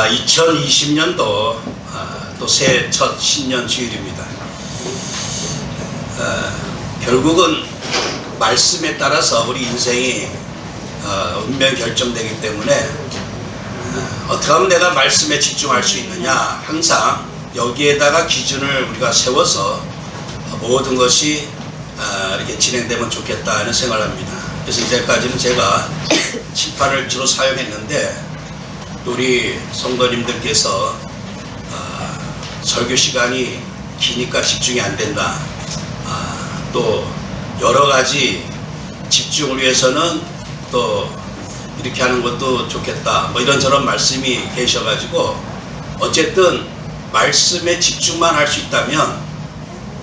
2020년도 또 새해 첫 신년 주일입니다. 결국은 말씀에 따라서 우리 인생이 운명이 결정되기 때문에 어떻게 하면 내가 말씀에 집중할 수 있느냐, 항상 여기에다가 기준을 우리가 세워서 모든 것이 이렇게 진행되면 좋겠다 하는 생각을 합니다. 그래서 이제까지는 제가 칠판을 주로 사용했는데 우리 성도님들께서 설교 시간이 기니까 집중이 안 된다, 또 여러 가지 집중을 위해서는 또 이렇게 하는 것도 좋겠다, 뭐 이런저런 말씀이 계셔가지고 어쨌든 말씀에 집중만 할 수 있다면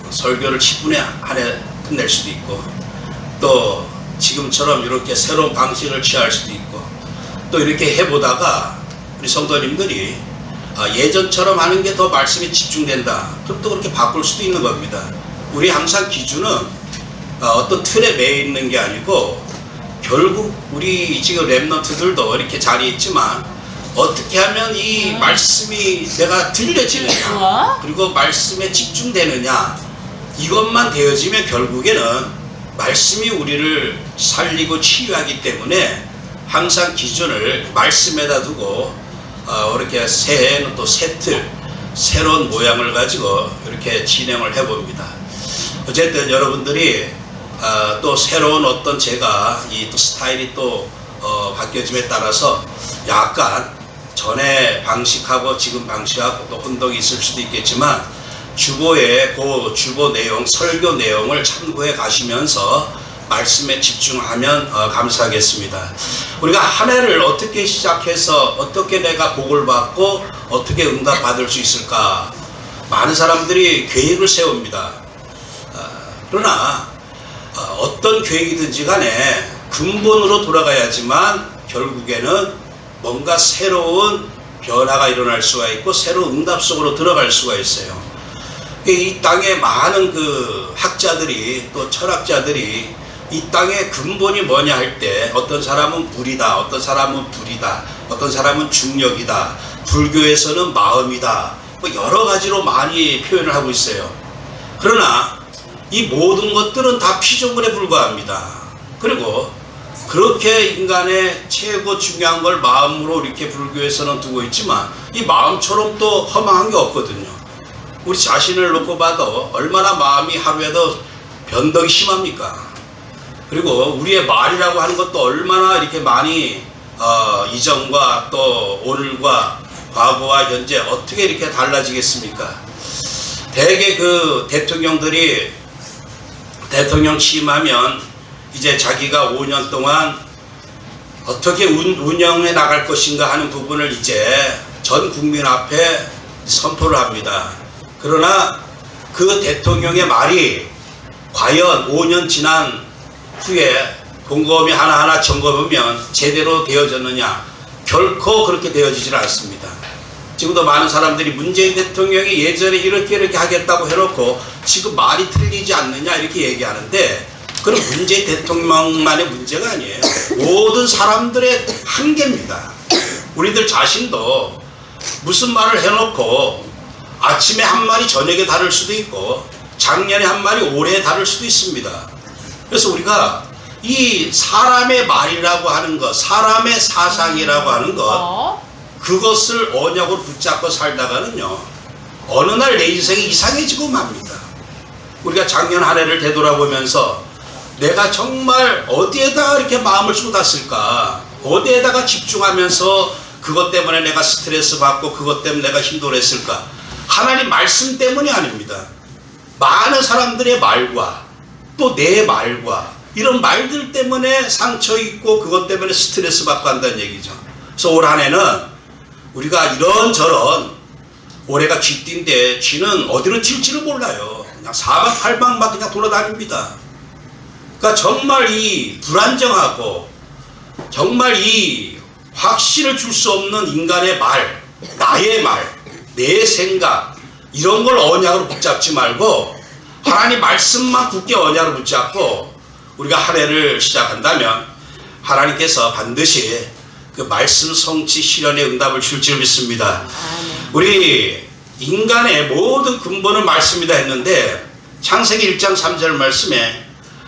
설교를 10분에 안에 끝낼 수도 있고, 또 지금처럼 이렇게 새로운 방식을 취할 수도 있고, 또 이렇게 해보다가 우리 성도님들이 예전처럼 하는 게 더 말씀에 집중된다, 그럼 또 그렇게 바꿀 수도 있는 겁니다. 우리 항상 기준은 어떤 틀에 매여 있는 게 아니고, 결국 우리 지금 랩런트들도 이렇게 자리에 있지만 어떻게 하면 이 말씀이 내가 들려지느냐, 그리고 말씀에 집중되느냐, 이것만 되어지면 결국에는 말씀이 우리를 살리고 치유하기 때문에 항상 기준을 말씀에다 두고 이렇게 새해에는 또 새 틀, 새로운 모양을 가지고 이렇게 진행을 해봅니다. 어쨌든 여러분들이 또 새로운 어떤 제가 이 또 스타일이 또 바뀌어짐에 따라서 약간 전에 방식하고 지금 방식하고 또 혼동이 있을 수도 있겠지만, 주보에 그 주보 내용, 설교 내용을 참고해 가시면서 말씀에 집중하면 감사하겠습니다. 우리가 한 해를 어떻게 시작해서 어떻게 내가 복을 받고 어떻게 응답 받을 수 있을까, 많은 사람들이 계획을 세웁니다. 그러나 어떤 계획이든지 간에 근본으로 돌아가야지만 결국에는 뭔가 새로운 변화가 일어날 수가 있고 새로운 응답 속으로 들어갈 수가 있어요. 이 땅에 많은 그 학자들이, 또 철학자들이 이 땅의 근본이 뭐냐 할 때 어떤 사람은 물이다, 어떤 사람은 불이다, 어떤 사람은 중력이다, 불교에서는 마음이다, 뭐 여러 가지로 많이 표현을 하고 있어요. 그러나 이 모든 것들은 다 피조물에 불과합니다. 그리고 그렇게 인간의 최고 중요한 걸 마음으로 이렇게 불교에서는 두고 있지만, 이 마음처럼 또 허망한 게 없거든요. 우리 자신을 놓고 봐도 얼마나 마음이 하루에도 변덕이 심합니까? 그리고 우리의 말이라고 하는 것도 얼마나 이렇게 많이 이전과 또 오늘과 과거와 현재 어떻게 이렇게 달라지겠습니까? 대개 그 대통령들이 대통령 취임하면 이제 자기가 5년 동안 어떻게 운영해 나갈 것인가 하는 부분을 이제 전 국민 앞에 선포를 합니다. 그러나 그 대통령의 말이 과연 5년 지난 후에 곰곰이 하나하나 점검하면 제대로 되어졌느냐, 결코 그렇게 되어지질 않습니다. 지금도 많은 사람들이 문재인 대통령이 예전에 이렇게 하겠다고 해놓고 지금 말이 틀리지 않느냐 이렇게 얘기하는데, 그건 문재인 대통령만의 문제가 아니에요. 모든 사람들의 한계입니다. 우리들 자신도 무슨 말을 해놓고 아침에 한 말이 저녁에 다를 수도 있고, 작년에 한 말이 올해 다를 수도 있습니다. 그래서 우리가 이 사람의 말이라고 하는 것, 사람의 사상이라고 하는 것, 그것을 언약으로 붙잡고 살다가는요, 어느 날 내 인생이 이상해지고 맙니다. 우리가 작년 한 해를 되돌아보면서 내가 정말 어디에다가 이렇게 마음을 쏟았을까, 어디에다가 집중하면서 그것 때문에 내가 스트레스 받고 그것 때문에 내가 힘들었을까. 하나님 말씀 때문이 아닙니다. 많은 사람들의 말과 또 내 말과 이런 말들 때문에 상처 있고 그것 때문에 스트레스 받고 한다는 얘기죠. 그래서 올 한 해는 우리가 이런저런, 올해가 쥐띠인데 쥐는 어디로 튈지를 몰라요. 그냥 사방팔방 막 그냥 돌아다닙니다. 그러니까 정말 이 불안정하고 정말 이 확신을 줄 수 없는 인간의 말, 나의 말, 내 생각, 이런 걸 언약으로 붙잡지 말고 하나님 말씀만 굳게 언약으로 붙잡고 우리가 한 해를 시작한다면 하나님께서 반드시 그 말씀 성취 실현의 응답을 줄 줄 믿습니다. 우리 인간의 모든 근본은 말씀이다 했는데 창세기 1장 3절 말씀에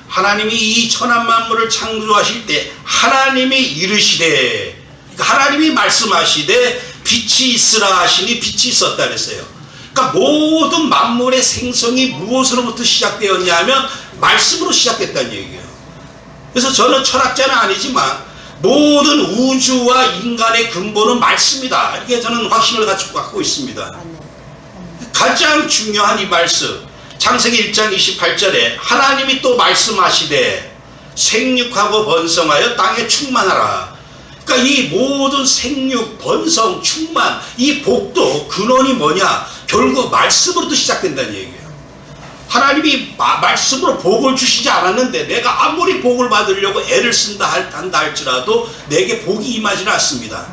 하나님이 이 천한 만물을 창조하실 때 하나님이 이르시되, 그러니까 하나님이 말씀하시되 빛이 있으라 하시니 빛이 있었다 그랬어요. 그러니까 모든 만물의 생성이 무엇으로부터 시작되었냐 하면 말씀으로 시작됐다는 얘기예요. 그래서 저는 철학자는 아니지만 모든 우주와 인간의 근본은 말씀이다, 이렇게 저는 확신을 갖고 있습니다. 가장 중요한 이 말씀, 창세기 1장 28절에 하나님이 또 말씀하시되 생육하고 번성하여 땅에 충만하라. 그러니까 이 모든 생육, 번성, 충만, 이 복도 근원이 뭐냐? 결국 말씀으로부터 시작된다는 얘기예요. 하나님이 말씀으로 복을 주시지 않았는데 내가 아무리 복을 받으려고 애를 한다 할지라도 내게 복이 임하지는 않습니다.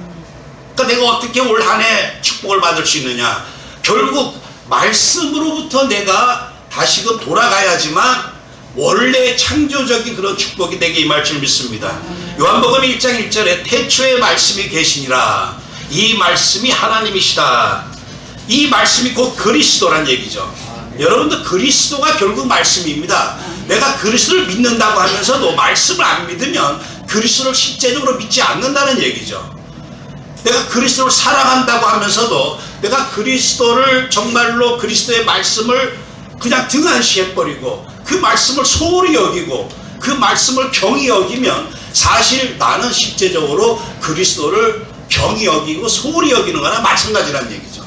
그러니까 내가 어떻게 올 한 해 축복을 받을 수 있느냐? 결국 말씀으로부터 내가 다시금 돌아가야지만 원래 창조적인 그런 축복이 내게 임할 줄 믿습니다. 요한복음 1장 1절에 태초에 말씀이 계시니라. 이 말씀이 하나님이시다. 이 말씀이 곧 그리스도란 얘기죠. 여러분들, 그리스도가 결국 말씀입니다. 내가 그리스도를 믿는다고 하면서도 말씀을 안 믿으면 그리스도를 실제적으로 믿지 않는다는 얘기죠. 내가 그리스도를 사랑한다고 하면서도 내가 그리스도를 정말로 그리스도의 말씀을 그냥 등한시해버리고 그 말씀을 소홀히 여기고 그 말씀을 경히 여기면 사실 나는 실제적으로 그리스도를 경히 여기고 소홀히 여기는 거나 마찬가지란 얘기죠.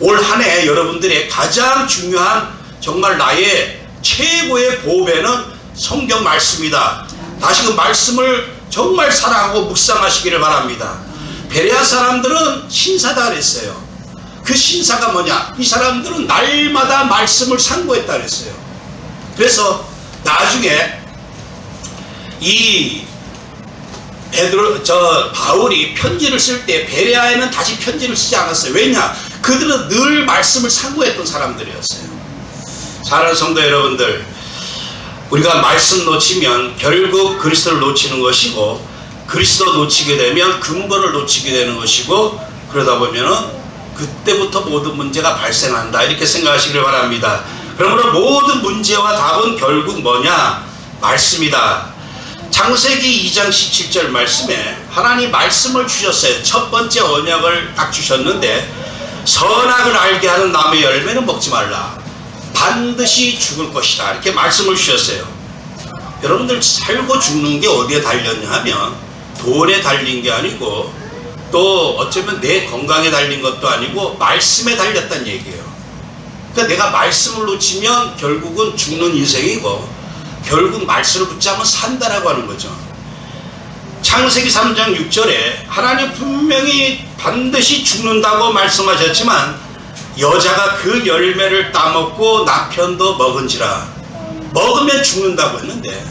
올 한 해 여러분들의 가장 중요한, 정말 나의 최고의 보배는 성경 말씀이다. 다시 그 말씀을 정말 사랑하고 묵상하시기를 바랍니다. 베레아 사람들은 신사다 그랬어요. 그 신사가 뭐냐? 이 사람들은 날마다 말씀을 상고했다 그랬어요. 그래서 나중에 이 바울이 편지를 쓸 때 베레아에는 다시 편지를 쓰지 않았어요. 왜냐? 그들은 늘 말씀을 상고했던 사람들이었어요. 사랑하는 성도 여러분들, 우리가 말씀 놓치면 결국 그리스도를 놓치는 것이고, 그리스도 놓치게 되면 근본을 놓치게 되는 것이고, 그러다 보면은 그때부터 모든 문제가 발생한다, 이렇게 생각하시길 바랍니다. 그러므로 모든 문제와 답은 결국 뭐냐? 말씀이다. 창세기 2장 17절 말씀에 하나님 말씀을 주셨어요. 첫 번째 언약을 딱 주셨는데, 선악을 알게 하는 나무의 열매는 먹지 말라. 반드시 죽을 것이다, 이렇게 말씀을 주셨어요. 여러분들, 살고 죽는 게 어디에 달렸냐 하면 돈에 달린 게 아니고, 또 어쩌면 내 건강에 달린 것도 아니고 말씀에 달렸다는 얘기예요. 그러니까 내가 말씀을 놓치면 결국은 죽는 인생이고, 결국 말씀을 붙잡으면 산다라고 하는 거죠. 창세기 3장 6절에 하나님 분명히 반드시 죽는다고 말씀하셨지만 여자가 그 열매를 따먹고 남편도 먹은지라, 먹으면 죽는다고 했는데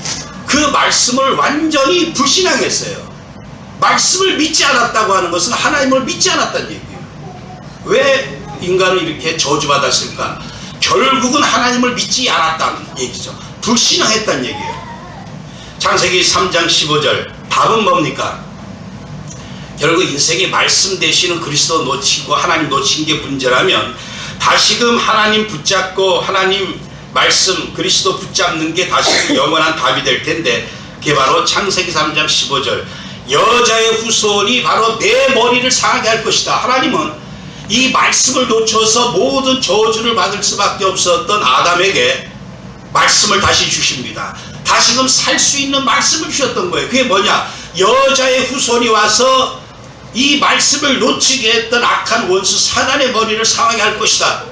그 말씀을 완전히 불신앙했어요. 말씀을 믿지 않았다고 하는 것은 하나님을 믿지 않았다는 얘기예요. 왜 인간은 이렇게 저주받았을까? 결국은 하나님을 믿지 않았다는 얘기죠. 불신앙했다는 얘기예요. 창세기 3장 15절, 답은 뭡니까? 결국 인생이 말씀 되시는 그리스도 놓치고 하나님 놓친 게 문제라면 다시금 하나님 붙잡고 하나님 말씀 그리스도 붙잡는 게 다시금 영원한 답이 될 텐데, 그게 바로 창세기 3장 15절, 여자의 후손이 바로 내 머리를 상하게 할 것이다. 하나님은 이 말씀을 놓쳐서 모든 저주를 받을 수밖에 없었던 아담에게 말씀을 다시 주십니다. 다시금 살 수 있는 말씀을 주셨던 거예요. 그게 뭐냐? 여자의 후손이 와서 이 말씀을 놓치게 했던 악한 원수 사단의 머리를 상하게 할 것이다.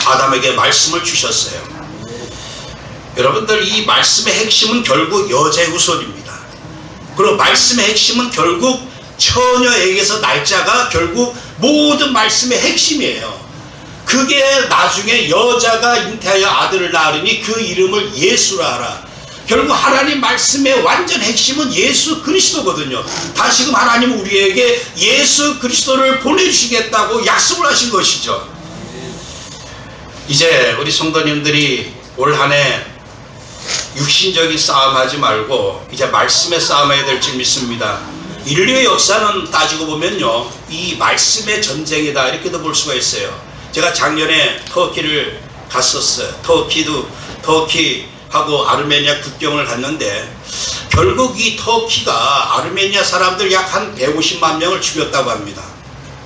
아담에게 말씀을 주셨어요. 여러분들, 이 말씀의 핵심은 결국 여자의 후손입니다. 그리고 말씀의 핵심은 결국 처녀에게서 날짜가 결국 모든 말씀의 핵심이에요. 그게 나중에 여자가 잉태하여 아들을 낳으니 그 이름을 예수라 하라. 결국 하나님 말씀의 완전 핵심은 예수 그리스도거든요. 다시금 하나님은 우리에게 예수 그리스도를 보내주시겠다고 약속을 하신 것이죠. 이제 우리 성도님들이 올 한 해 육신적인 싸움하지 말고 이제 말씀의 싸움해야 될 줄 믿습니다. 인류의 역사는 따지고 보면요, 이 말씀의 전쟁이다 이렇게도 볼 수가 있어요. 제가 작년에 터키를 갔었어요. 터키하고 아르메니아 국경을 갔는데 결국 이 터키가 아르메니아 사람들 약 한 150만 명을 죽였다고 합니다.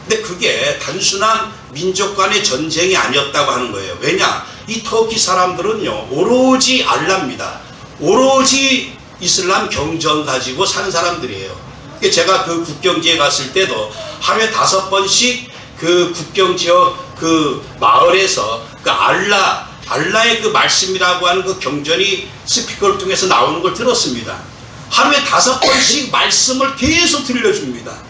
근데 그게 단순한 민족 간의 전쟁이 아니었다고 하는 거예요. 왜냐? 이 터키 사람들은요, 오로지 알라입니다. 오로지 이슬람 경전 가지고 사는 사람들이에요. 제가 그 국경지에 갔을 때도 하루에 5번씩 그 국경지역 그 마을에서 그 알라의 그 말씀이라고 하는 그 경전이 스피커를 통해서 나오는 걸 들었습니다. 하루에 5번씩 말씀을 계속 들려줍니다.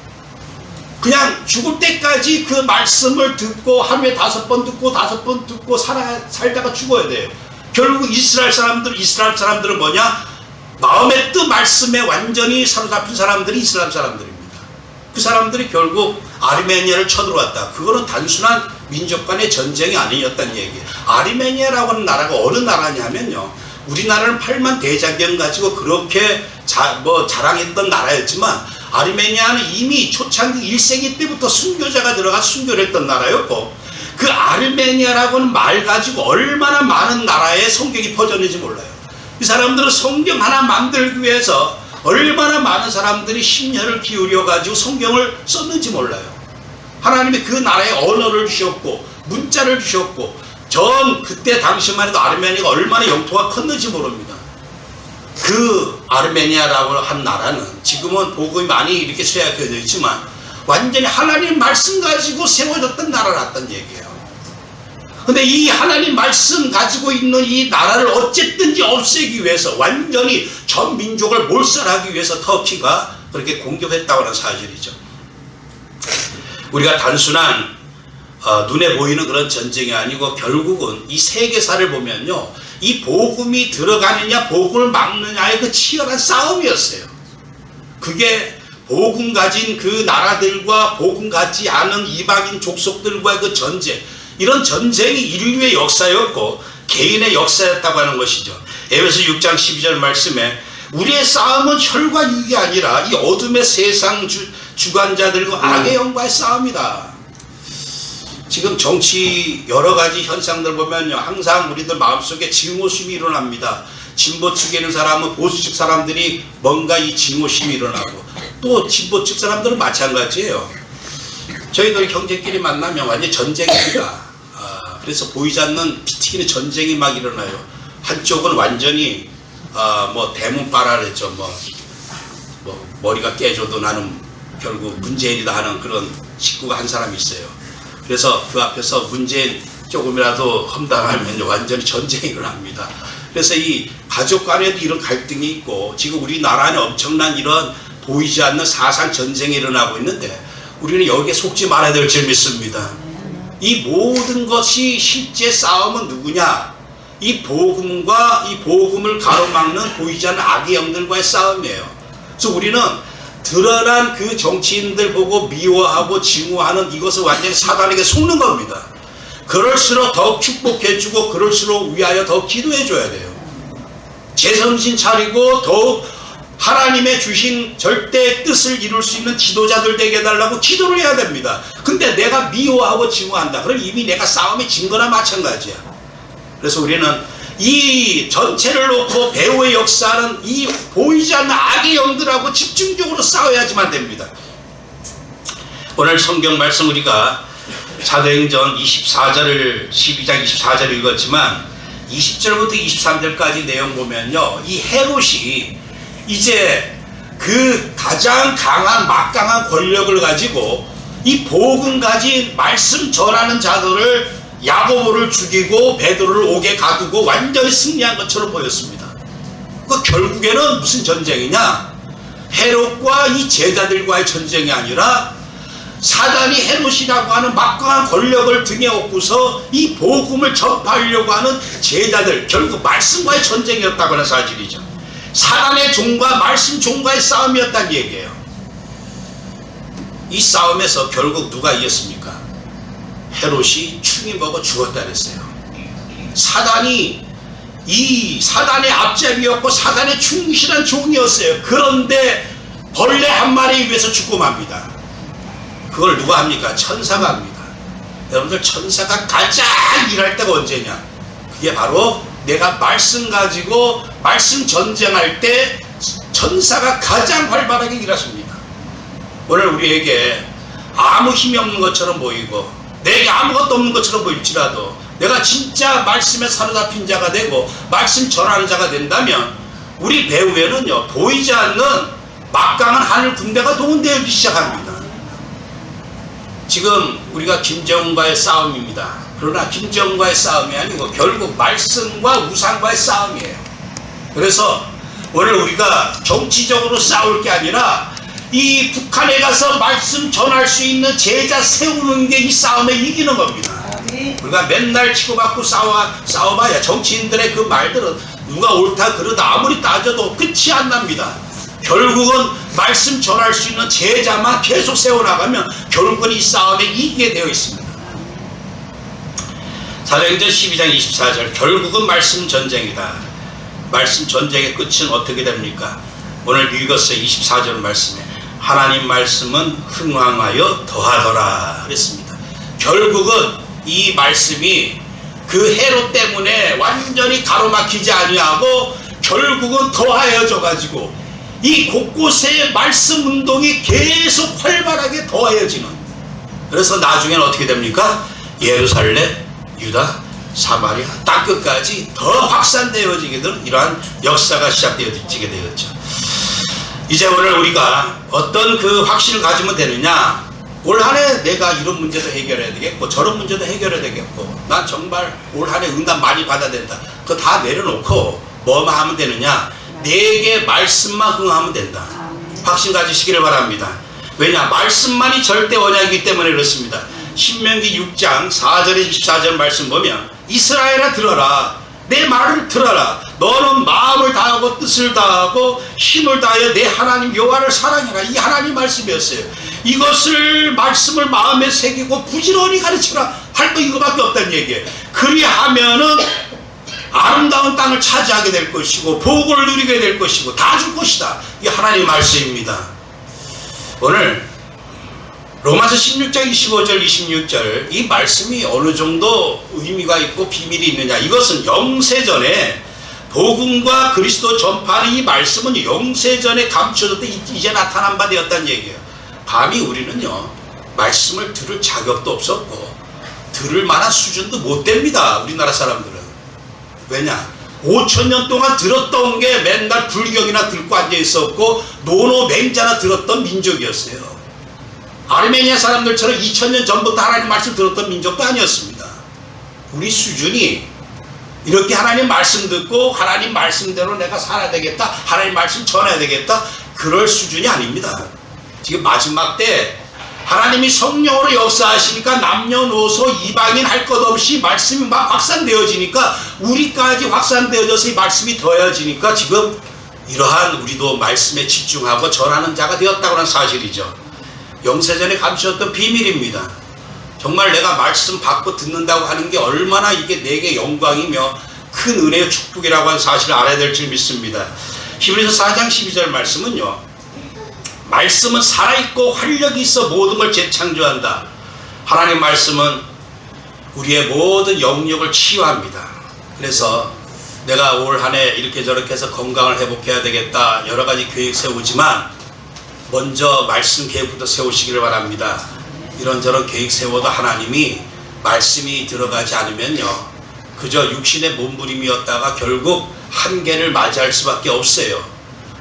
그냥 죽을 때까지 그 말씀을 듣고 하루에 5번 듣고 5번 듣고 살다가 죽어야 돼요. 결국 이스라엘 사람들은 뭐냐? 마음의 뜻 말씀에 완전히 사로잡힌 사람들이 이슬람 사람들입니다. 그 사람들이 결국 아르메니아를 쳐들어왔다. 그거는 단순한 민족 간의 전쟁이 아니었다는 얘기예요. 아르메니아라고 하는 나라가 어느 나라냐면요, 우리나라는 8만 대장경 가지고 그렇게 자랑했던 나라였지만 아르메니아는 이미 초창기 1세기 때부터 순교자가 들어가 순교를 했던 나라였고, 그 아르메니아라고 하는 말 가지고 얼마나 많은 나라에 성경이 퍼졌는지 몰라요. 이 사람들은 성경 하나 만들기 위해서 얼마나 많은 사람들이 심혈을 기울여 가지고 성경을 썼는지 몰라요. 하나님이 그 나라에 언어를 주셨고 문자를 주셨고 그때 당시만 해도 아르메니아가 얼마나 영토가 컸는지 모릅니다. 그 아르메니아라고 한 나라는 지금은 복음이 많이 이렇게 쇠약해져 있지만 완전히 하나님 말씀 가지고 세워졌던 나라였단 얘기예요. 근데 이 하나님 말씀 가지고 있는 이 나라를 어쨌든지 없애기 위해서 완전히 전 민족을 몰살하기 위해서 터키가 그렇게 공격했다고 하는 사실이죠. 우리가 단순한 눈에 보이는 그런 전쟁이 아니고 결국은 이 세계사를 보면요, 이 복음이 들어가느냐 복음을 막느냐의 그 치열한 싸움이었어요. 그게 복음 가진 그 나라들과 복음 갖지 않은 이방인 족속들과의 그 전쟁, 이런 전쟁이 인류의 역사였고 개인의 역사였다고 하는 것이죠. 에베소 6장 12절 말씀에 우리의 싸움은 혈과 육이 아니라 이 어둠의 세상 주관자들과 악의 영과의 싸움이다. 지금 정치 여러 가지 현상들 보면요, 항상 우리들 마음속에 증오심이 일어납니다. 진보 측에 있는 사람은 보수 측 사람들이 뭔가 이 증오심이 일어나고, 또 진보 측 사람들은 마찬가지예요. 저희들 형제끼리 만나면 완전 전쟁입니다. 그래서 보이지 않는 피 튀기는 전쟁이 막 일어나요. 한쪽은 완전히 대문바라 그랬죠. 머리가 깨져도 나는 결국 문재인이다 하는 그런 식구가 한 사람이 있어요. 그래서 그 앞에서 문재인 조금이라도 험담하면 완전히 전쟁이 일어납니다. 그래서 이 가족 간에도 이런 갈등이 있고, 지금 우리나라 안에 엄청난 이런 보이지 않는 사상 전쟁이 일어나고 있는데 우리는 여기에 속지 말아야 될 줄 믿습니다. 이 모든 것이 실제 싸움은 누구냐? 이 복음과 이 복음을 가로막는 보이지 않는 악의 영들과의 싸움이에요. 그래서 우리는 드러난 그 정치인들 보고 미워하고 증오하는 이것을 완전히 사단에게 속는 겁니다. 그럴수록 더 축복해주고 그럴수록 위하여 더 기도해줘야 돼요. 제정신 차리고 더욱 하나님의 주신 절대 뜻을 이룰 수 있는 지도자들 되게 해달라고 기도를 해야 됩니다. 근데 내가 미워하고 증오한다. 그럼 이미 내가 싸움에 진 거나 마찬가지야. 그래서 우리는 이 전체를 놓고 배후의 역사는 이 보이지 않는 악의 영들하고 집중적으로 싸워야지만 됩니다. 오늘 성경 말씀 우리가 사도행전 12장 24절을 읽었지만 20절부터 23절까지 내용 보면요, 이 헤롯이 이제 그 가장 강한 막강한 권력을 가지고 이 복음 가진 말씀 전하는 자들을 야고보를 죽이고 베드로를 옥에 가두고 완전히 승리한 것처럼 보였습니다. 그 결국에는 무슨 전쟁이냐? 헤롯과 이 제자들과의 전쟁이 아니라 사단이 헤롯이라고 하는 막강한 권력을 등에 업고서 이 복음을 전파하려고 하는 제자들, 결국 말씀과의 전쟁이었다고 하는 사실이죠. 사단의 종과 말씀 종과의 싸움이었다는 얘기예요. 이 싸움에서 결국 누가 이겼습니까? 헤롯이 충이 먹어 죽었다 그랬어요. 사단이 이 사단의 앞잡이였고 사단의 충실한 종이었어요. 그런데 벌레 한 마리 위해서 죽고 맙니다. 그걸 누가 합니까? 천사가 합니다. 여러분들, 천사가 가장 일할 때가 언제냐? 그게 바로 내가 말씀 가지고 말씀 전쟁할 때 천사가 가장 활발하게 일하십니다. 오늘 우리에게 아무 힘이 없는 것처럼 보이고 내게 아무것도 없는 것처럼 보일지라도 내가 진짜 말씀에 사로잡힌 자가 되고 말씀 전하는 자가 된다면 우리 배후에는요, 보이지 않는 막강한 하늘 군대가 동원되기 시작합니다. 지금 우리가 김정은과의 싸움입니다. 그러나 김정은과의 싸움이 아니고 결국 말씀과 우상과의 싸움이에요. 그래서 오늘 우리가 정치적으로 싸울 게 아니라 이 북한에 가서 말씀 전할 수 있는 제자 세우는 게 이 싸움에 이기는 겁니다. 우리가 맨날 치고받고 싸워봐야 정치인들의 그 말들은 누가 옳다 그르다 아무리 따져도 끝이 안 납니다. 결국은 말씀 전할 수 있는 제자만 계속 세워나가면 결국은 이 싸움에 이기게 되어 있습니다. 사도행전 12장 24절, 결국은 말씀 전쟁이다. 말씀 전쟁의 끝은 어떻게 됩니까? 오늘 읽었어요. 24절 말씀에 하나님 말씀은 흥왕하여 더하더라 그랬습니다. 결국은 이 말씀이 그 헤롯 때문에 완전히 가로막히지 아니하고 결국은 더하여져 가지고 이 곳곳에 말씀 운동이 계속 활발하게 더하여지는, 그래서 나중에는 어떻게 됩니까? 예루살렘, 유다, 사마리아 땅끝까지 더 확산되어지게 된 이러한 역사가 시작되어지게 되었죠. 이제 오늘 우리가 어떤 그 확신을 가지면 되느냐? 올 한 해 내가 이런 문제도 해결해야 되겠고 저런 문제도 해결해야 되겠고 난 정말 올 한 해 응답 많이 받아야 된다. 그거 다 내려놓고 뭐만 하면 되느냐? 내게 말씀만 흥하면 된다. 확신 가지시기를 바랍니다. 왜냐? 말씀만이 절대 언약이기 때문에 그렇습니다. 신명기 6장 4절에 24절 말씀 보면 이스라엘아 들어라, 내 말을 들어라. 너는 마음을 다하고 뜻을 다하고 힘을 다하여 내 하나님 여호와를 사랑해라. 이 하나님 말씀이었어요. 이것을 말씀을 마음에 새기고 부지런히 가르치라 할 거 이거밖에 없다는 얘기예요. 그리하면은 아름다운 땅을 차지하게 될 것이고 복을 누리게 될 것이고 다 줄 것이다. 이 하나님의 말씀입니다. 오늘 로마서 16장 25절 26절 이 말씀이 어느 정도 의미가 있고 비밀이 있느냐, 이것은 영세전에 복음과 그리스도 전파하는 이 말씀은 영세전에 감춰졌던 이제 나타난 바 되었다는 얘기예요. 감히 우리는요 말씀을 들을 자격도 없었고 들을 만한 수준도 못 됩니다. 우리나라 사람들은. 왜냐? 5,000년 동안 들었던 게 맨날 불경이나 듣고 앉아 있었고 노노 맹자나 들었던 민족이었어요. 아르메니아 사람들처럼 2000년 전부터 하나님 말씀 들었던 민족도 아니었습니다. 우리 수준이 이렇게 하나님 말씀 듣고 하나님 말씀대로 내가 살아야 되겠다, 하나님 말씀 전해야 되겠다, 그럴 수준이 아닙니다. 지금 마지막 때 하나님이 성령으로 역사하시니까 남녀노소 이방인 할 것 없이 말씀이 막 확산되어지니까 우리까지 확산되어져서 이 말씀이 더해지니까 지금 이러한 우리도 말씀에 집중하고 전하는 자가 되었다고 하는 사실이죠. 영세전에 감추었던 비밀입니다. 정말 내가 말씀 받고 듣는다고 하는 게 얼마나 이게 내게 영광이며 큰 은혜의 축복이라고 하는 사실을 알아야 될 줄 믿습니다. 히브리서 4장 12절 말씀은요, 말씀은 살아있고 활력이 있어 모든 걸 재창조한다. 하나님 말씀은 우리의 모든 영역을 치유합니다. 그래서 내가 올 한 해 이렇게 저렇게 해서 건강을 회복해야 되겠다 여러 가지 계획 세우지만 먼저 말씀 계획부터 세우시기를 바랍니다. 이런저런 계획 세워도 하나님이 말씀이 들어가지 않으면요 그저 육신의 몸부림이었다가 결국 한계를 맞이할 수밖에 없어요.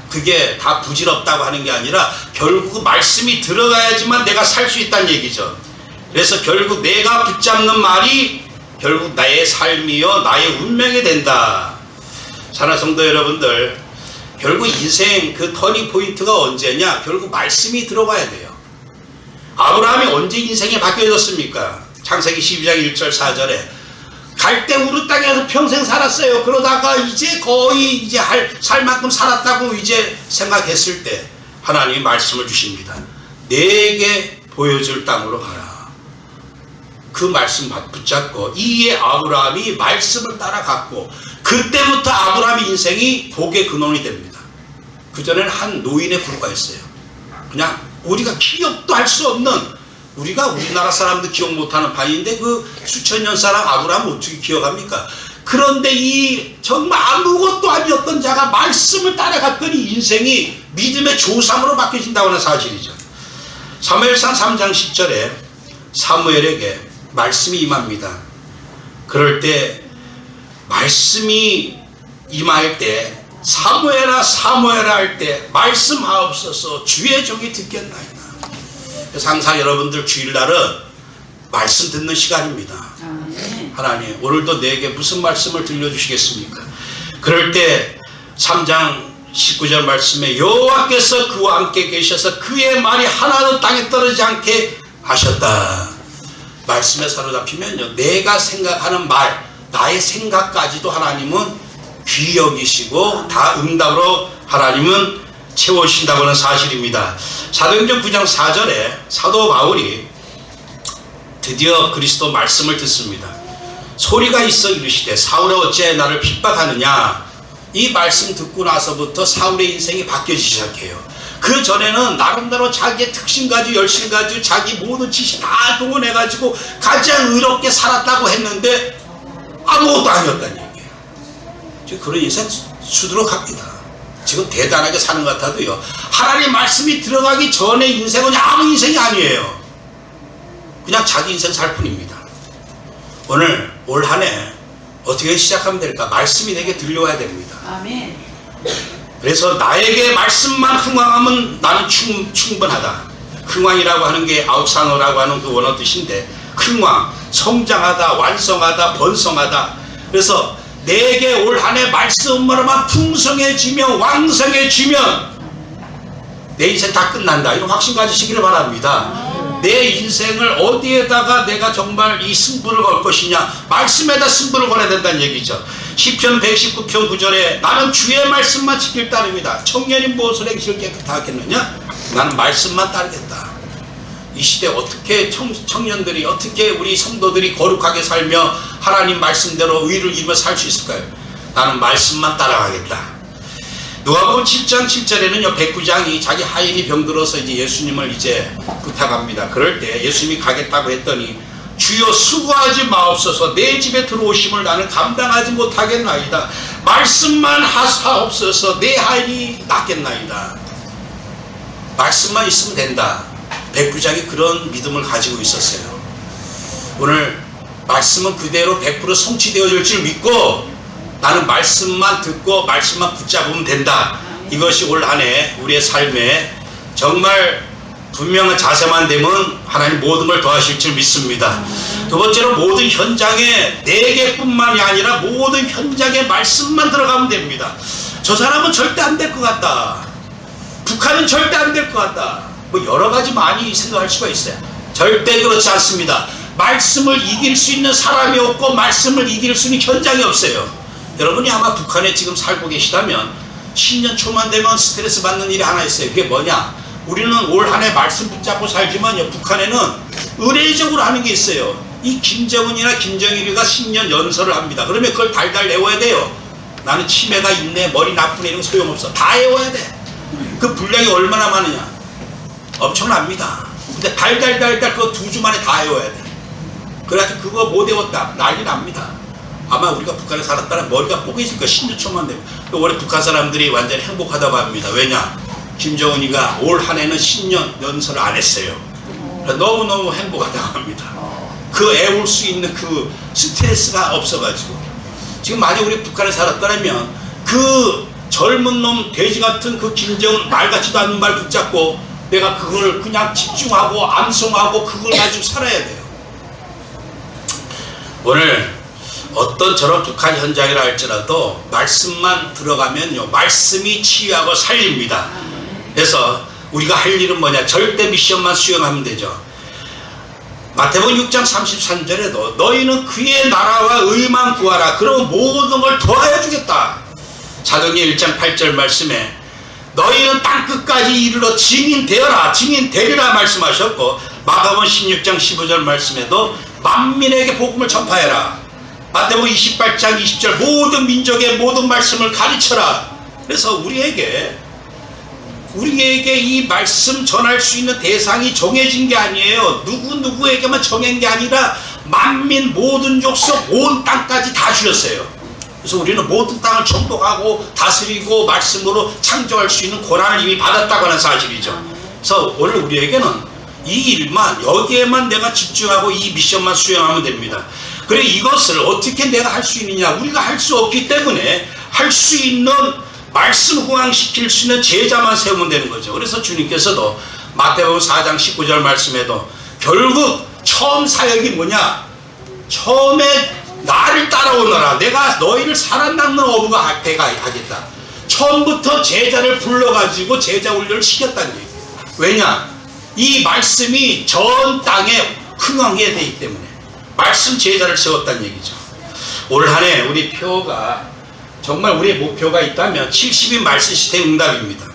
그게 다 부질없다고 하는 게 아니라 결국 말씀이 들어가야지만 내가 살 수 있다는 얘기죠. 그래서 결국 내가 붙잡는 말이 결국 나의 삶이요 나의 운명이 된다. 사랑하는 성도 여러분들, 결국 인생 그 터닝 포인트가 언제냐? 결국 말씀이 들어가야 돼요. 아브라함이 언제 인생이 바뀌어졌습니까? 창세기 12장 1절 4절에 갈대 우르 땅에서 평생 살았어요. 그러다가 이제 거의 이제 살 만큼 살았다고 이제 생각했을 때 하나님이 말씀을 주십니다. 내게 보여줄 땅으로 가라. 그 말씀 붙잡고 이에 아브라함이 말씀을 따라갔고 그때부터 아브라함의 인생이 복의 근원이 됩니다. 그전에는 한 노인의 불과했어요. 그냥 우리가 기억도 할 수 없는, 우리가 우리나라 사람도 기억 못하는 바위인데 그 수천 년 사람 아브라함 어떻게 기억합니까? 그런데 이 정말 아무것도 아니었던 자가 말씀을 따라갔더니 인생이 믿음의 조상으로 바뀌어진다고 하는 사실이죠. 사무엘상 3장 10절에 사무엘에게 말씀이 임합니다. 그럴 때 말씀이 임할 때 사무엘아 사무엘아 할 때 말씀하옵소서 주의 종이 듣겠나이다. 그래서 항상 여러분들 주일날은 말씀 듣는 시간입니다. 하나님 오늘도 내게 무슨 말씀을 들려주시겠습니까? 그럴 때 3장 19절 말씀에 여호와께서 그와 함께 계셔서 그의 말이 하나도 땅에 떨어지지 않게 하셨다. 말씀에 사로잡히면요, 내가 생각하는 말, 나의 생각까지도 하나님은 귀 여기시고 다 응답으로 하나님은 채워주신다고 하는 사실입니다. 사도행전 9장 4절에 사도 바울이 드디어 그리스도 말씀을 듣습니다. 소리가 있어 이르시되 사울아 어찌하여 나를 핍박하느냐. 이 말씀 듣고 나서부터 사울의 인생이 바뀌어지기 시작해요. 그 전에는 나름대로 자기의 특심 가지고 열심 가지고 자기 모든 지식 다 동원해가지고 가장 의롭게 살았다고 했는데 아무것도 아니었다는 얘기예요. 지금 그런 인생 수두룩합니다. 지금 대단하게 사는 것 같아도요, 하나님 말씀이 들어가기 전에 인생은 아무 인생이 아니에요. 그냥 자기 인생 살 뿐입니다. 오늘 올 한 해 어떻게 시작하면 될까? 말씀이 내게 들려와야 됩니다. 아멘. 그래서 나에게 말씀만 흥왕하면 나는 충분하다. 흥왕이라고 하는 게 아웃산어라고 하는 그 원어 뜻인데, 흥왕, 성장하다, 완성하다, 번성하다. 그래서 내게 올 한 해 말씀으로만 풍성해지면, 왕성해지면 내 인생 다 끝난다. 이런 확신 가지시기를 바랍니다. 내 인생을 어디에다가 내가 정말 이 승부를 걸 것이냐, 말씀에다 승부를 걸어야 된다는 얘기죠. 시편 119편 9절에 나는 주의 말씀만 지킬 따릅니다. 청년이 무엇을 행실을 깨끗하겠느냐? 나는 말씀만 따르겠다. 이 시대 어떻게 청년들이, 어떻게 우리 성도들이 거룩하게 살며 하나님 말씀대로 의를 이루며 살 수 있을까요? 나는 말씀만 따라가겠다. 누가복음 7장 7절에는요, 백부장이 자기 하인이 병들어서 이제 예수님을 이제 부탁합니다. 그럴 때 예수님이 가겠다고 했더니 주여 수고하지 마옵소서. 내 집에 들어오심을 나는 감당하지 못하겠나이다. 말씀만 하사옵소서. 내 하인이 낫겠나이다. 말씀만 있으면 된다. 백부장이 그런 믿음을 가지고 있었어요. 오늘 말씀은 그대로 100% 성취되어질 줄 믿고 나는 말씀만 듣고 말씀만 붙잡으면 된다. 이것이 올 한 해 우리의 삶에 정말 분명한 자세만 되면 하나님 모든 걸 더하실 줄 믿습니다. 두 번째로 모든 현장에 내게뿐만이 아니라 모든 현장에 말씀만 들어가면 됩니다. 저 사람은 절대 안 될 것 같다. 북한은 절대 안 될 것 같다. 뭐 여러 가지 많이 생각할 수가 있어요. 절대 그렇지 않습니다. 말씀을 이길 수 있는 사람이 없고 말씀을 이길 수 있는 현장이 없어요. 여러분이 아마 북한에 지금 살고 계시다면 신년 초만 되면 스트레스 받는 일이 하나 있어요. 그게 뭐냐? 우리는 올 한 해 말씀 붙잡고 살지만요, 북한에는 의례적으로 하는 게 있어요. 이 김정은이나 김정일이가 신년 연설을 합니다. 그러면 그걸 달달 외워야 돼요. 나는 치매가 있네, 머리 나쁘네, 이런 거 소용없어. 다 외워야 돼. 그 분량이 얼마나 많으냐? 엄청납니다. 근데 달달달달 그거 2주 만에 다 외워야 돼. 그래가지고 그거 못 외웠다, 난리 납니다. 아마 우리가 북한에 살았다면 머리가 뽀개질 거야. 10년 초만 되면. 올해 북한 사람들이 완전히 행복하다고 합니다. 왜냐? 김정은이가 올 한 해는 신년 연설을 안 했어요. 너무너무 행복하다고 합니다. 그 애울 수 있는 그 스트레스가 없어가지고. 지금 만약 우리 북한에 살았다면 그 젊은 놈 돼지 같은 그 김정은 말 같지도 않는 말 붙잡고 내가 그걸 그냥 집중하고 암송하고 그걸 가지고 살아야 돼요. 오늘 어떤 저런 북한 현장이라 할지라도 말씀만 들어가면요, 말씀이 치유하고 살립니다. 그래서 우리가 할 일은 뭐냐? 절대 미션만 수행하면 되죠. 마태복음 6장 33절에도 너희는 그의 나라와 의만 구하라. 그러면 모든 걸 더하여 주겠다. 사도행전 1장 8절 말씀에 너희는 땅끝까지 이르러 증인되어라, 증인되리라 말씀하셨고, 마가복음 16장 15절 말씀에도 만민에게 복음을 전파해라. 마태복음 28장 20절 모든 민족의 모든 말씀을 가르쳐라. 그래서 우리에게 우리에게 이 말씀 전할 수 있는 대상이 정해진 게 아니에요. 누구에게만 정한 게 아니라 만민 모든 족속 온 땅까지 다 주셨어요. 그래서 우리는 모든 땅을 정복하고 다스리고 말씀으로 창조할 수 있는 권한을 이미 받았다고 하는 사실이죠. 그래서 오늘 우리에게는 이 일만, 여기에만 내가 집중하고 이 미션만 수행하면 됩니다. 그래, 이것을 어떻게 내가 할 수 있느냐? 우리가 할 수 없기 때문에 할 수 있는 말씀 흥황시킬 수 있는 제자만 세우면 되는 거죠. 그래서 주님께서도 마태복음 4장 19절 말씀에도 결국 처음 사역이 뭐냐? 처음에 나를 따라오너라. 내가 너희를 살아남는 어부가 되게 하겠다. 처음부터 제자를 불러가지고 제자 훈련을 시켰다는 얘기예요. 왜냐? 이 말씀이 전 땅에 흥황해야 되기 때문에 말씀 제자를 세웠다는 얘기죠. 올 한 해 우리 표가 정말 우리의 목표가 있다면 70인 말씀 시스템 응답입니다.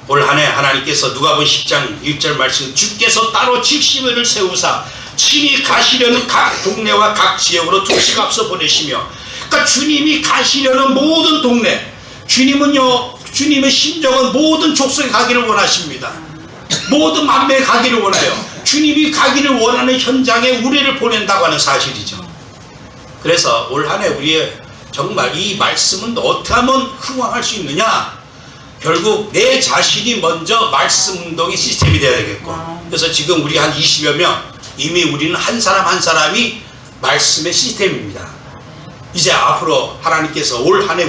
올 한 해 하나님께서 누가복음 10장 1절 말씀 주께서 따로 70인을 세우사 친히 가시려는 각 동네와 각 지역으로 두씩 앞서 보내시며, 그러니까 주님이 가시려는 모든 동네, 주님의 심정은 모든 족속에 가기를 원하십니다. 모든 만매에 가기를 원해요. 주님이 가기를 원하는 현장에 우리를 보낸다고 하는 사실이죠. 그래서 올 한 해 우리의 정말 이 말씀은 어떻게 하면 흥황할 수 있느냐? 결국 내 자신이 먼저 말씀 운동의 시스템이 돼야 되겠고, 그래서 지금 우리 한 20여 명 이미 우리는 한 사람 한 사람이 말씀의 시스템입니다. 이제 앞으로 하나님께서 올 한 해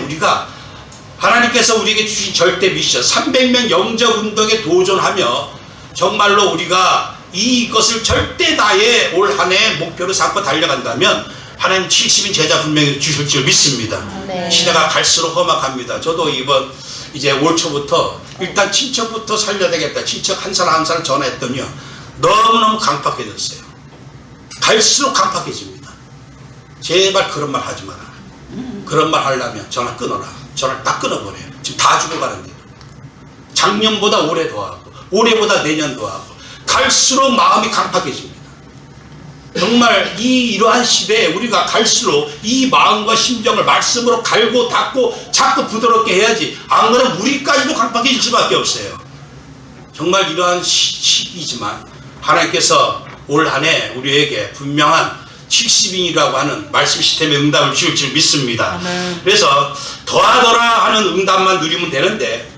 하나님께서 우리에게 주신 절대 미션 300명 영적 운동에 도전하며 정말로 우리가 이것을 절대 나의 올 한 해 목표로 삼고 달려간다면 하나님 70인 제자 분명히 주실 줄 믿습니다. 네. 시대가 갈수록 험악합니다. 저도 이번 이제 올 초부터 일단 친척부터 살려야 되겠다. 친척 한 사람 한 사람 전화했더니요, 너무너무 강팍해졌어요. 갈수록 강팍해집니다. 제발 그런 말 하지 마라. 그런 말 하려면 전화 끊어라. 전화를 딱 끊어버려요. 지금 다 죽어가는데 작년보다 올해 더 하고 올해보다 내년 더 하고 갈수록 마음이 강팍해집니다. 정말 이러한 시대에 우리가 갈수록 이 마음과 심정을 말씀으로 갈고 닦고 자꾸 부드럽게 해야지, 안 그러면 우리까지도 강팍해질 수밖에 없어요. 정말 이러한 시기지만 하나님께서 올 한 해 우리에게 분명한 70인이라고 하는 말씀 시스템의 응답을 주실 줄 믿습니다. 그래서 더하더라 하는 응답만 누리면 되는데,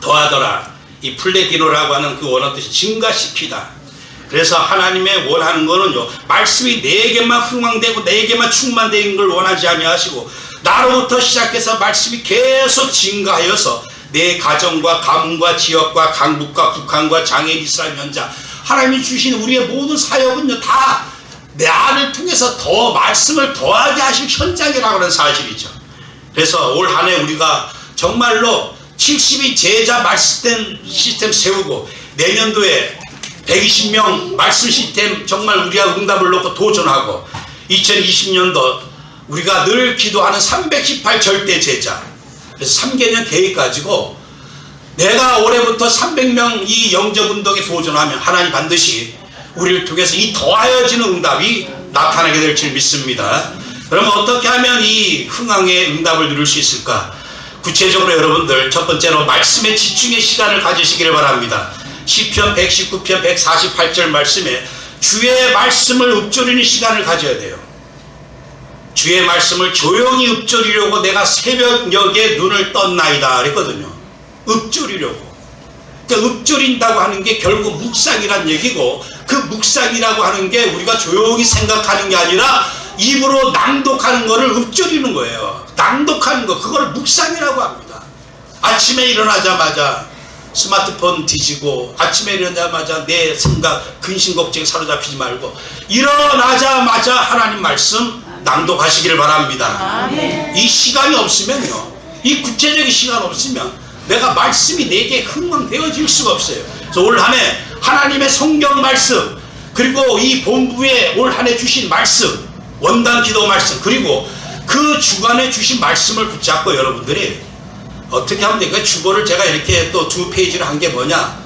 더하더라, 이 플레디노라고 하는 그 원어 뜻이 증가시키다. 그래서 하나님의 원하는 거는요, 말씀이 내게만 흥황되고 내게만 충만되는 걸 원하지 아니하시고 나로부터 시작해서 말씀이 계속 증가하여서 내 가정과 가문과 지역과 강북과 북한과 장애인 이스라엘 현장, 하나님이 주신 우리의 모든 사역은요 다 나를 통해서 더 말씀을 더하게 하실 현장이라고 하는 사실이죠. 그래서 올 한 해 우리가 정말로 70인 제자 말씀 시스템 세우고 내년도에 120명 말씀 시스템 정말 우리가 응답을 놓고 도전하고, 2020년도 우리가 늘 기도하는 318 절대 제자, 그래서 3개년 계획 가지고 내가 올해부터 300명 이 영적 운동에 도전하면 하나님 반드시 우리를 통해서 이 더하여지는 응답이 나타나게 될 줄 믿습니다. 그러면 어떻게 하면 이 흥황의 응답을 누릴 수 있을까? 구체적으로 여러분들 첫 번째로 말씀에 집중의 시간을 가지시기를 바랍니다. 시편 119편 148절 말씀에 주의 말씀을 읊조리는 시간을 가져야 돼요. 주의 말씀을 조용히 읊조리려고 내가 새벽녘에 눈을 떴나이다 그랬거든요. 읊조리려고. 그러니까 읊조린다고 하는 게 결국 묵상이란 얘기고, 그 묵상이라고 하는 게 우리가 조용히 생각하는 게 아니라 입으로 낭독하는 거를 읊조리는 거예요. 낭독하는 거, 그걸 묵상이라고 합니다. 아침에 일어나자마자 스마트폰 뒤지고, 아침에 일어나자마자 내 생각, 근심 걱정에 사로잡히지 말고 일어나자마자 하나님 말씀 낭독하시기를 바랍니다. 이 시간이 없으면요, 이 구체적인 시간 없으면 내가 말씀이 내게 흥황되어질 수가 없어요. 그래서 올 한 해 하나님의 성경 말씀, 그리고 이 본부에 올 한 해 주신 말씀, 원단 기도 말씀, 그리고 그 주간에 주신 말씀을 붙잡고 여러분들이 어떻게 하면 될까요? 주보를 제가 이렇게 또 2페이지를 한 게 뭐냐,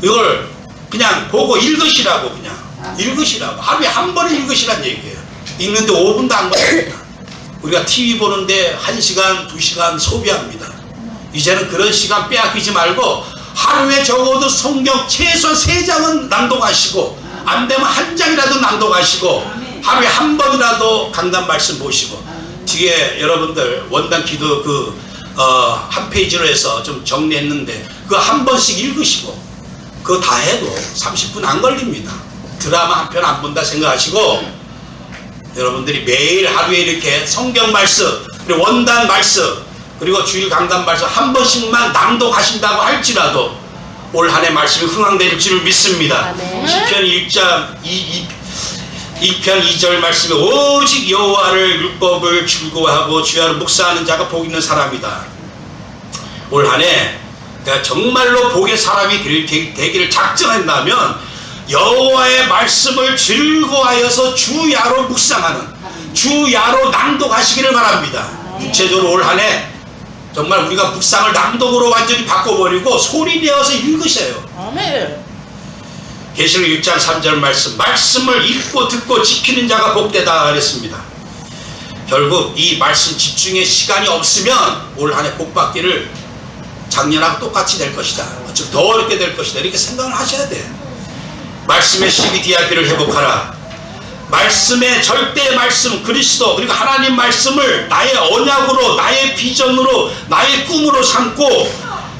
이걸 그냥 보고 읽으시라고, 그냥 읽으시라고, 하루에 한 번을 읽으시란 얘기예요. 읽는데 5분도 안 걸립니다. 우리가 TV 보는데 1시간, 2시간 소비합니다. 이제는 그런 시간 빼앗기지 말고 하루에 적어도 성경 최소 3장은 낭독하시고 안 되면 1장이라도 낭독하시고 하루에 한 번이라도 강단 말씀 보시고 뒤에 여러분들 원단 기도 한 페이지로 해서 좀 정리했는데 그거 한 번씩 읽으시고 그거 다 해도 30분 안 걸립니다. 드라마 한 편 안 본다 생각하시고 여러분들이 매일 하루에 이렇게 성경 말씀 그리고 원단 말씀 그리고 주일 강단 말씀 한 번씩만 낭독하신다고 할지라도 올 한 해 말씀이 흥황될 줄을 믿습니다. 시편 2편 2절 말씀에 오직 여호와를 율법을 즐거워하고 주야를 묵상하는 자가 복 있는 사람이다. 올 한 해 내가 정말로 복의 사람이 되기를 작정한다면 여호와의 말씀을 즐거워하여서 주야로 묵상하는 주야로 낭독하시기를 바랍니다. 구체적으로 올 한 해 정말 우리가 묵상을 낭독으로 완전히 바꿔버리고 소리 내어서 읽으셔요. 아멘. 계시록 6장 3절 말씀을 읽고 듣고 지키는 자가 복되다 그랬습니다. 결국 이 말씀 집중의 시간이 없으면 올 한 해 복받기를 작년하고 똑같이 될 것이다. 즉 더 어렵게 될 것이다. 이렇게 생각을 하셔야 돼. 말씀의 CBDRP를 회복하라. 말씀의 절대 말씀 그리스도 그리고 하나님 말씀을 나의 언약으로 나의 비전으로 나의 꿈으로 삼고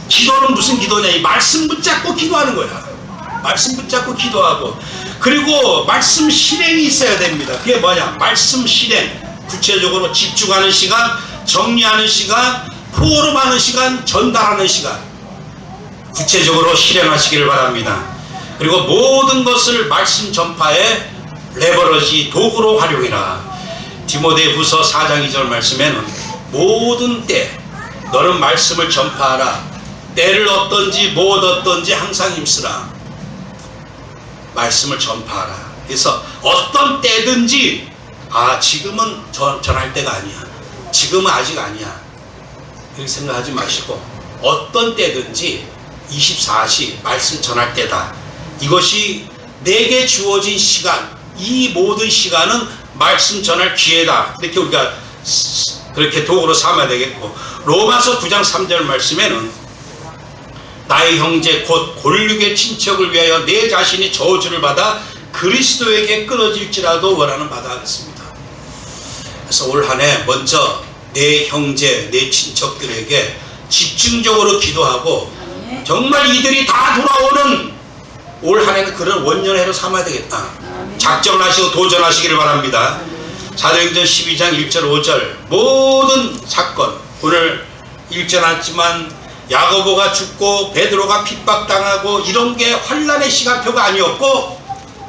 기도는 무슨 기도냐 이 말씀 붙잡고 기도하는 거야. 말씀 붙잡고 기도하고 그리고 말씀 실행이 있어야 됩니다. 그게 뭐냐 말씀 실행 구체적으로 집중하는 시간 정리하는 시간 포럼하는 시간 전달하는 시간 구체적으로 실행하시기를 바랍니다. 그리고 모든 것을 말씀 전파에 레버러지 도구로 활용해라. 디모데후서 4장 2절 말씀에는 모든 때 너는 말씀을 전파하라. 때를 어떤지 무엇 어떤지 항상 힘쓰라. 말씀을 전파하라. 그래서 어떤 때든지 지금은 전할 때가 아니야. 지금은 아직 아니야. 그렇게 생각하지 마시고 어떤 때든지 24시 말씀 전할 때다. 이것이 내게 주어진 시간 이 모든 시간은 말씀 전할 기회다. 이렇게 우리가 그렇게 도구로 삼아야 되겠고 로마서 9장 3절 말씀에는 나의 형제 곧 골육의 친척을 위하여 내 자신이 저주를 받아 그리스도에게 끊어질지라도 원하는 바다 하겠습니다. 그래서 올 한 해 먼저 내 형제 내 친척들에게 집중적으로 기도하고 정말 이들이 다 돌아오는 올 한 해는 그런 원년해로 삼아야 되겠다. 작정을 하시고 도전하시기를 바랍니다. 사도행전 12장 1절 5절 모든 사건 오늘 읽지 않았지만 야고보가 죽고 베드로가 핍박당하고 이런 게 환난의 시간표가 아니었고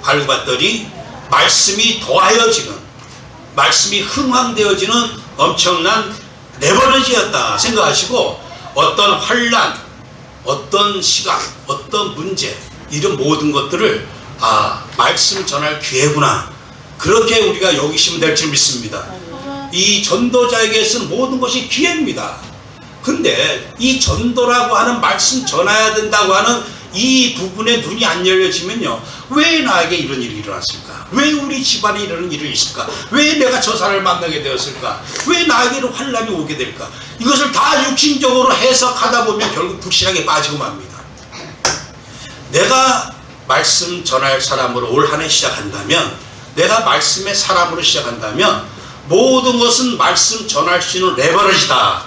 알고 봤더니 말씀이 더하여지는 말씀이 흥황되어지는 엄청난 레버러지였다 생각하시고 어떤 환난 어떤 시간 어떤 문제 이런 모든 것들을 말씀 전할 기회구나 그렇게 우리가 여기시면 될 줄 믿습니다. 이 전도자에게서는 모든 것이 기회입니다. 근데 이 전도라고 하는 말씀 전해야 된다고 하는 이 부분에 눈이 안 열려지면요 왜 나에게 이런 일이 일어났을까? 왜 우리 집안에 이런 일이 있을까? 왜 내가 저 사람을 만나게 되었을까? 왜 나에게는 환난이 오게 될까? 이것을 다 육신적으로 해석하다 보면 결국 불신하게 빠지고 맙니다. 내가 말씀 전할 사람으로 올 한 해 시작한다면 내가 말씀의 사람으로 시작한다면 모든 것은 말씀 전할 수 있는 레버러지다.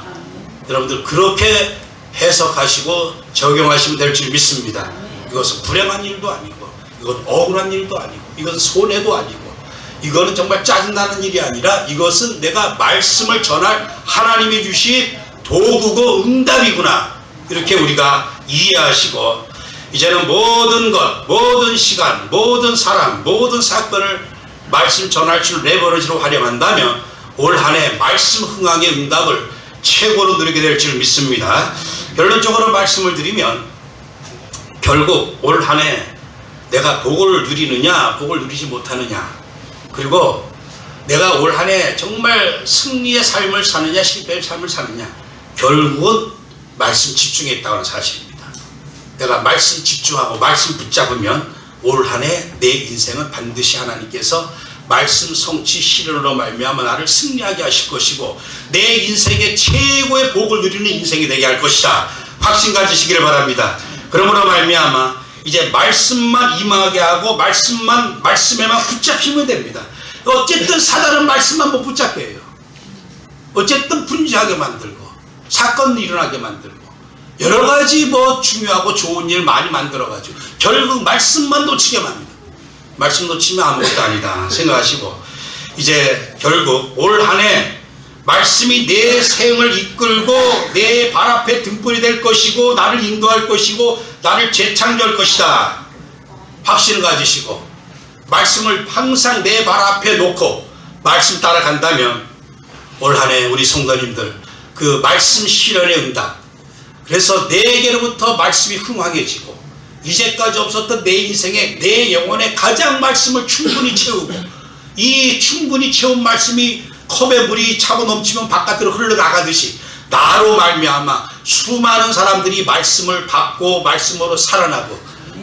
여러분들 그렇게 해석하시고 적용하시면 될 줄 믿습니다. 이것은 불행한 일도 아니고 이건 억울한 일도 아니고 이것은 손해도 아니고 이거는 정말 짜증나는 일이 아니라 이것은 내가 말씀을 전할 하나님이 주신 도구고 응답이구나 이렇게 우리가 이해하시고 이제는 모든 것, 모든 시간, 모든 사람, 모든 사건을 말씀 전할 줄 레버러지로 활용한다면 올 한 해 말씀 흥황의 응답을 최고로 누리게 될 줄 믿습니다. 결론적으로 말씀을 드리면 결국 올 한 해 내가 복을 누리느냐 복을 누리지 못하느냐 그리고 내가 올 한 해 정말 승리의 삶을 사느냐 실패의 삶을 사느냐 결국은 말씀 집중했다고 하는 사실입니다. 내가 말씀 집중하고 말씀 붙잡으면 올 한 해 내 인생은 반드시 하나님께서 말씀 성취 실현으로 말미암아 나를 승리하게 하실 것이고 내 인생의 최고의 복을 누리는 인생이 되게 할 것이다. 확신 가지시기를 바랍니다. 그러므로 말미암아 이제 말씀만 임하게 하고 말씀에만 붙잡히면 됩니다. 어쨌든 사단은 말씀만 못 붙잡게 해요. 어쨌든 분주하게 만들고 사건 일어나게 만들고 여러 가지 중요하고 좋은 일 많이 만들어가지고 결국 말씀만 놓치게 만듭니다. 말씀 놓치면 아무것도 아니다 생각하시고 이제 결국 올 한 해 말씀이 내 생을 이끌고 내 발 앞에 등불이 될 것이고 나를 인도할 것이고 나를 재창조할 것이다. 확신을 가지시고 말씀을 항상 내 발 앞에 놓고 말씀 따라간다면 올 한 해 우리 성도님들 그 말씀 실현의 응답, 그래서 내게로부터 말씀이 흥황해지고 이제까지 없었던 내 인생에 내 영혼에 가장 말씀을 충분히 채우고 이 충분히 채운 말씀이 컵에 물이 차고 넘치면 바깥으로 흘러나가듯이 나로 말미암아 수많은 사람들이 말씀을 받고 말씀으로 살아나고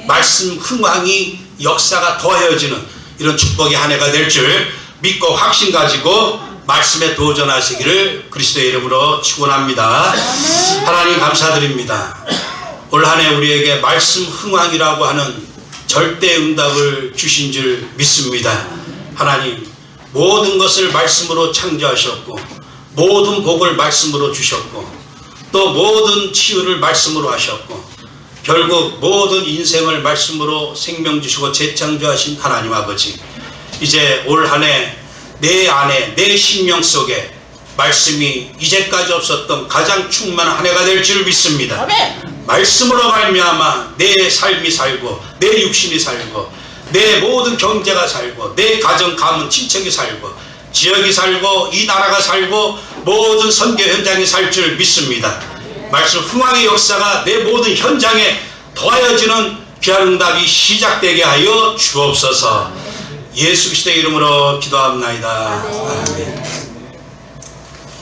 말씀 흥황이 역사가 더해지는 이런 축복의 한 해가 될 줄 믿고 확신 가지고 말씀에 도전하시기를 그리스도의 이름으로 축원합니다. 하나님 감사드립니다. 올 한 해 우리에게 말씀 흥황이라고 하는 절대 응답을 주신 줄 믿습니다. 하나님 모든 것을 말씀으로 창조하셨고 모든 복을 말씀으로 주셨고 또 모든 치유를 말씀으로 하셨고 결국 모든 인생을 말씀으로 생명 주시고 재창조하신 하나님 아버지, 이제 올 한 해 내 안에 내 심령 속에 말씀이 이제까지 없었던 가장 충만한 한 해가 될 줄 믿습니다. 말씀으로 말미암아 내 삶이 살고 내 육신이 살고 내 모든 경제가 살고 내 가정 가문 친척이 살고 지역이 살고 이 나라가 살고 모든 선교 현장이 살 줄 믿습니다. 말씀 흥황의 역사가 내 모든 현장에 더하여지는 귀한 응답이 시작되게 하여 주옵소서. 예수 그리스도의 이름으로 기도합나이다. 아멘.